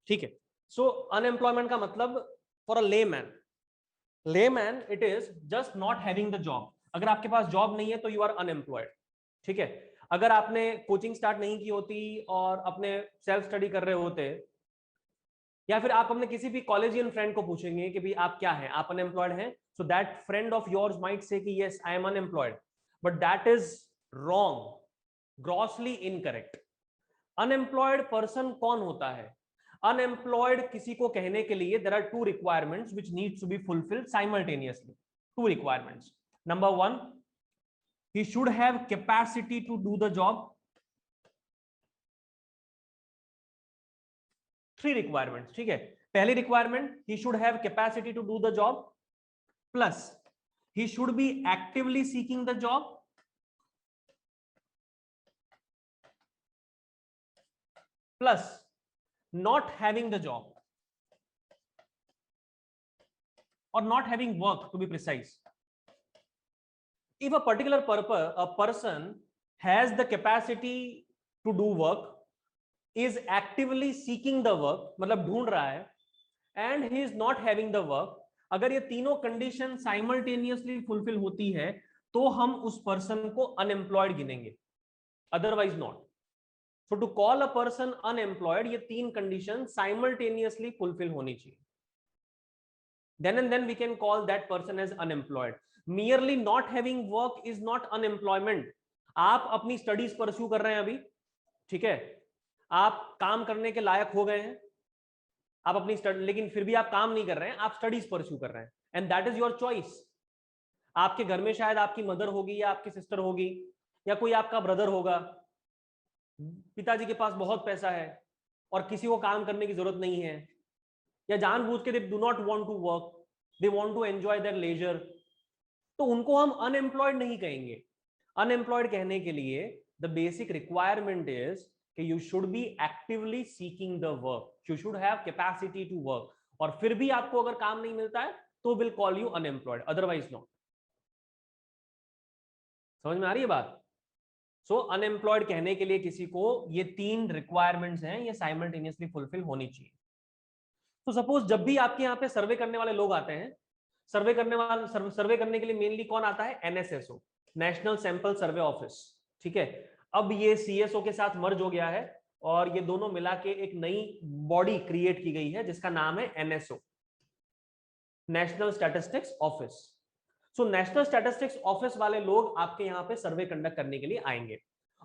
ठीक है। सो अनएम्प्लॉयमेंट का मतलब for a layman it is just not having the job. अगर आपके पास जॉब नहीं है तो यू आर अनएम्प्लॉयड। ठीक है। अगर आपने कोचिंग स्टार्ट नहीं की होती और अपने सेल्फ स्टडी कर रहे होते, या फिर आप अपने किसी भी कॉलेजियन फ्रेंड को पूछेंगे कि भाई आप क्या हैं, आप अनएम्प्लॉयड हैं, so that friend of yours might say कि yes I am unemployed, but that is wrong, grossly incorrect. Unemployed person कौन होता है? अनएम्प्लॉयड किसी को कहने के लिए there are two requirements which needs to be fulfilled simultaneously. Two requirements. Number one, he should have capacity to do the job. Three requirements. ठीक है। पहली requirement, he should have capacity to do the job, plus he should be actively seeking the job, plus not having the job or not having work to be precise. If a particular person has the capacity to do work, is actively seeking the work, मतलब ढूंढ रहा है, and he is not having the work, अगर ये तीनों condition simultaneously fulfil होती है तो हम उस पर्सन को अनएम्प्लॉयड गिनेंगे, otherwise not. So to call a person unemployed, ये तीन कंडीशन साइमल्टेनियसली फुलफिल होनी चाहिए, then and then we can call that person as unemployed. Merely not having work is not unemployment. आप अपनी स्टडीज परस्यू कर रहे हैं अभी, ठीक है, आप काम करने के लायक हो गए हैं, आप अपनी स्टडी, लेकिन फिर भी आप काम नहीं कर रहे हैं, आप स्टडीज परस्यू कर रहे हैं, and that is your choice. आपके घर में शायद आपकी मदर होगी या आपकी सिस्टर होगी या कोई आपका ब्रदर होगा, पिताजी के पास बहुत पैसा है और किसी को काम करने की जरूरत नहीं है, या जानबूझ के they do not want to work, they want to enjoy their leisure, तो उनको हम अनएम्प्लॉयड नहीं कहेंगे। अनएम्प्लॉयड कहने के लिए द बेसिक रिक्वायरमेंट इज कि you should be actively seeking the work, you should have capacity to work, और फिर भी आपको अगर काम नहीं मिलता है तो will call you unemployed, otherwise not. समझ में आ रही है बात? सो अनएम्प्लॉयड कहने के लिए किसी को ये तीन रिक्वायरमेंट्स हैं, ये साइमल्टेनियसली फुलफिल होनी चाहिए। तो सपोज जब भी आपके यहाँ पे सर्वे करने वाले लोग आते हैं, सर्वे करने के लिए मेनली कौन आता है? NSSO, national sample survey office. ठीक है। अब ये सीएसओ के साथ मर्ज हो गया है और ये दोनों मिला के एक नई बॉडी क्रिएट की गई है जिसका नाम है NSO, national statistics office. So national statistics office वाले लोग आपके यहाँ पे सर्वे कंडक्ट करने के लिए आएंगे,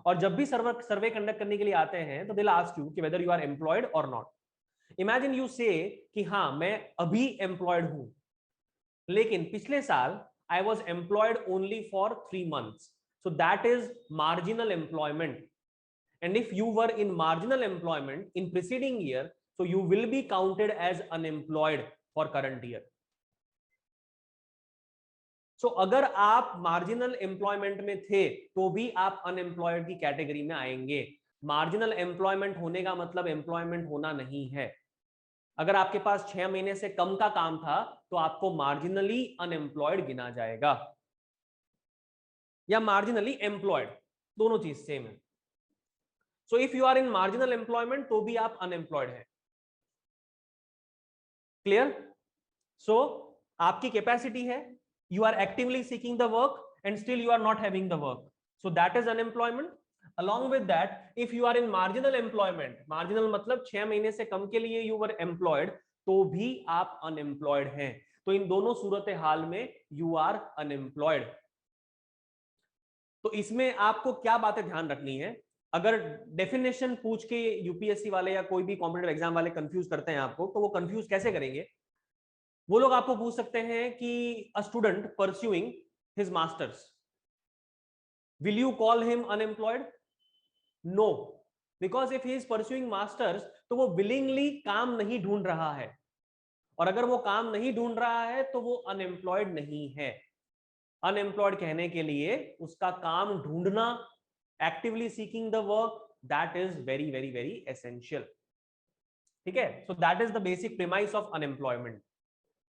और जब भी सर्वे कंडक्ट करने के लिए आते हैं तो दे विल आस्क यू कि वेदर यू आर एम्प्लॉयड और नॉट। इमेजिन यू से कि हाँ मैं अभी एम्प्लॉयड हूं, लेकिन पिछले साल I was employed only for 3 months, so that is marginal employment, and if you were in marginal employment in preceding year, so you will be counted as unemployed for current year. So अगर आप marginal employment में थे तो भी आप unemployed की category में आएंगे। मार्जिनल एम्प्लॉयमेंट होने का मतलब एम्प्लॉयमेंट होना नहीं है। अगर आपके पास 6 महीने से कम का काम था तो आपको मार्जिनली अनएम्प्लॉयड गिना जाएगा, या मार्जिनली एम्प्लॉयड, दोनों चीज सेम है। So if you are in marginal employment तो भी आप अनएम्प्लॉयड हैं। क्लियर? सो आपकी कैपेसिटी है, you are actively seeking the work and still you are not having the work, so that is unemployment. Along with that, if you are in marginal employment, marginal मतलब 6 महीने से कम के लिए you were employed, तो भी आप unemployed हैं। तो इन दोनों सूरत हाल में you are unemployed। तो इसमें आपको क्या बातें ध्यान रखनी है? अगर डेफिनेशन पूछ के यूपीएससी वाले या कोई भी कॉम्पिटिटिव एग्जाम वाले कंफ्यूज करते हैं आपको, तो वो कंफ्यूज कैसे करेंगे? वो लोग आपको पूछ सकते हैं कि a student pursuing his masters, will you call him unemployed? No, because if he is pursuing masters तो वो विलिंगली काम नहीं ढूंढ रहा है, और अगर वो काम नहीं ढूंढ रहा है तो वो अनएम्प्लॉयड नहीं है। अनएम्प्लॉयड कहने के लिए उसका काम ढूंढना, actively seeking the work, that is very very very essential. ठीक है। So that is the basic premise of unemployment.